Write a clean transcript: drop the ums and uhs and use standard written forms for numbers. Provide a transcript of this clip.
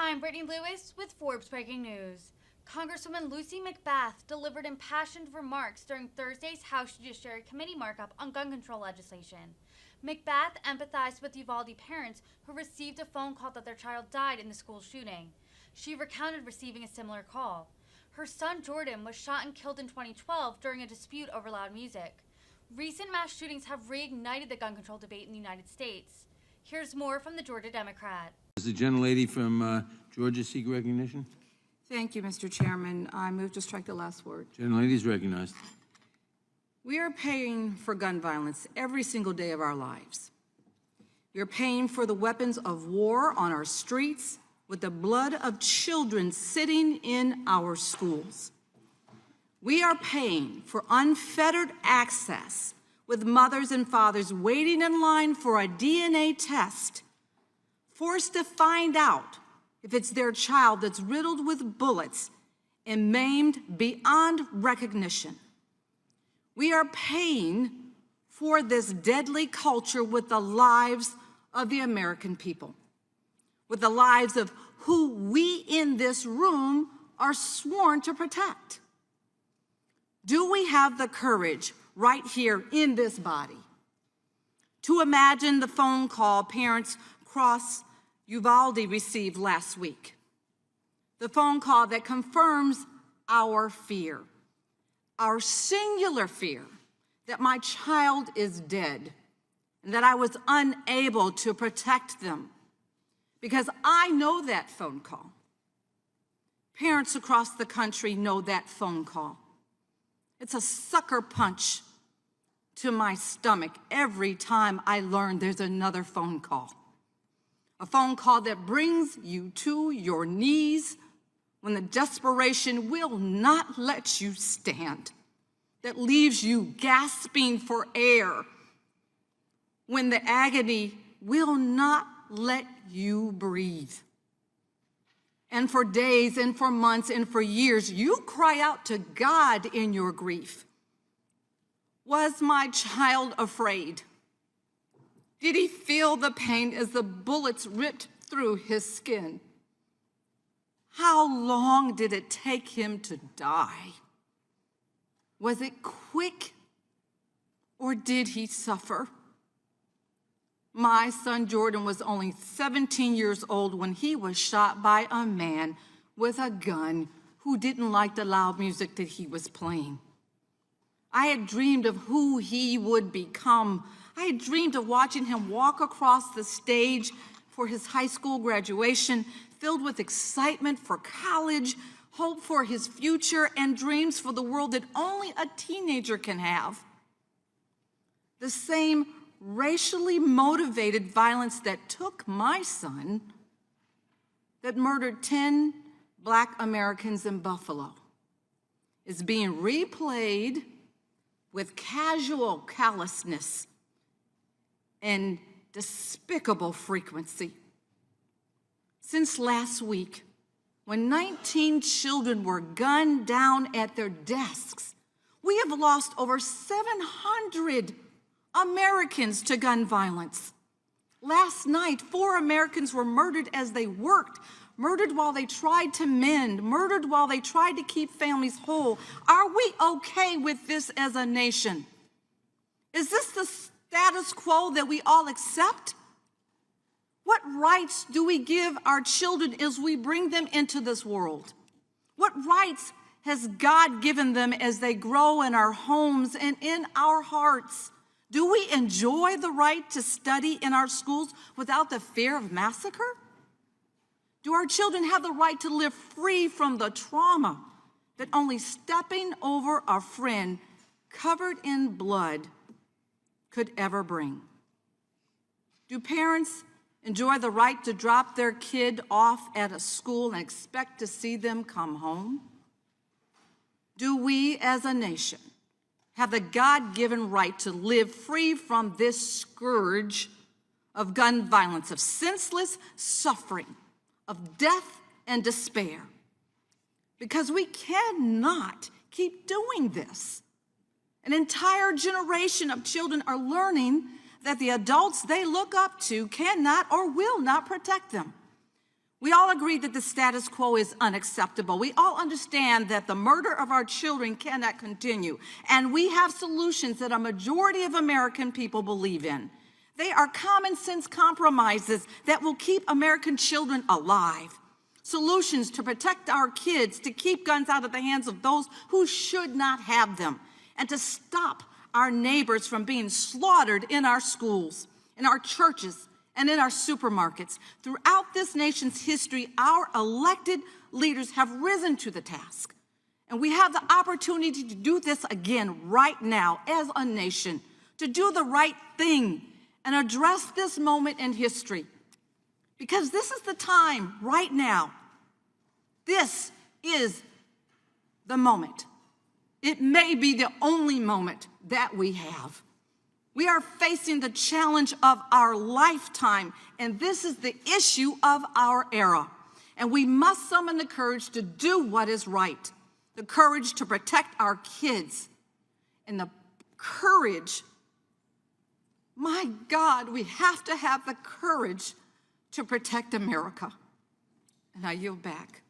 I'm Brittany Lewis with Forbes Breaking News. Congresswoman Lucy McBath delivered impassioned remarks during Thursday's House Judiciary Committee markup on gun control legislation. McBath empathized with Uvalde parents who received a phone call that their child died in the school shooting. She recounted receiving a similar call. Her son Jordan was shot and killed in 2012 during a dispute over loud music. Recent mass shootings have reignited the gun control debate in the United States. Here's more from the Georgia Democrat. Does the gentlelady from Georgia seek recognition? Thank you, Mr. Chairman. I move to strike the last word. Gentlelady is recognized. We are paying for gun violence every single day of our lives. We are paying for the weapons of war on our streets with the blood of children sitting in our schools. We are paying for unfettered access with mothers and fathers waiting in line for a DNA test, forced to find out if it's their child that's riddled with bullets and maimed beyond recognition. We are paying for this deadly culture with the lives of the American people, with the lives of who we in this room are sworn to protect. Do we have the courage right here in this body to imagine the phone call parents across Uvalde received last week? The phone call that confirms our fear, our singular fear that my child is dead and that I was unable to protect them, because I know that phone call. Parents across the country know that phone call. It's a sucker punch to my stomach every time I learn there's another phone call. A phone call that brings you to your knees when the desperation will not let you stand, that leaves you gasping for air when the agony will not let you breathe. And for days and for months and for years, you cry out to God in your grief. Was my child afraid? Did he feel the pain as the bullets ripped through his skin? How long did it take him to die? Was it quick, or did he suffer? My son Jordan was only 17 years old when he was shot by a man with a gun who didn't like the loud music that he was playing. I had dreamed of who he would become. I had dreamed of watching him walk across the stage for his high school graduation, filled with excitement for college, hope for his future, and dreams for the world that only a teenager can have. The same racially motivated violence that took my son, that murdered 10 Black Americans in Buffalo, is being replayed with casual callousness and despicable frequency. Since last week, when 19 children were gunned down at their desks, we have lost over 700 Americans to gun violence. Last night, 4 Americans were murdered as they worked, murdered while they tried to mend, murdered while they tried to keep families whole. Are we okay with this as a nation? Is this the status quo that we all accept? What rights do we give our children as we bring them into this world? What rights has God given them as they grow in our homes and in our hearts? Do we enjoy the right to study in our schools without the fear of massacre? Do our children have the right to live free from the trauma that only stepping over a friend covered in blood could ever bring? Do parents enjoy the right to drop their kid off at a school and expect to see them come home? Do we as a nation have the God-given right to live free from this scourge of gun violence, of senseless suffering, of death and despair? Because we cannot keep doing this. An entire generation of children are learning that the adults they look up to cannot or will not protect them. We all agree that the status quo is unacceptable. We all understand that the murder of our children cannot continue. And we have solutions that a majority of American people believe in. They are common sense compromises that will keep American children alive. Solutions to protect our kids, to keep guns out of the hands of those who should not have them, and to stop our neighbors from being slaughtered in our schools, in our churches, and in our supermarkets. Throughout this nation's history, our elected leaders have risen to the task. And we have the opportunity to do this again right now as a nation, to do the right thing and address this moment in history. Because this is the time right now. This is the moment. It may be the only moment that we have. We are facing the challenge of our lifetime, and this is the issue of our era. And we must summon the courage to do what is right, the courage to protect our kids, and the courage, my God, we have to have the courage to protect America. And I yield back.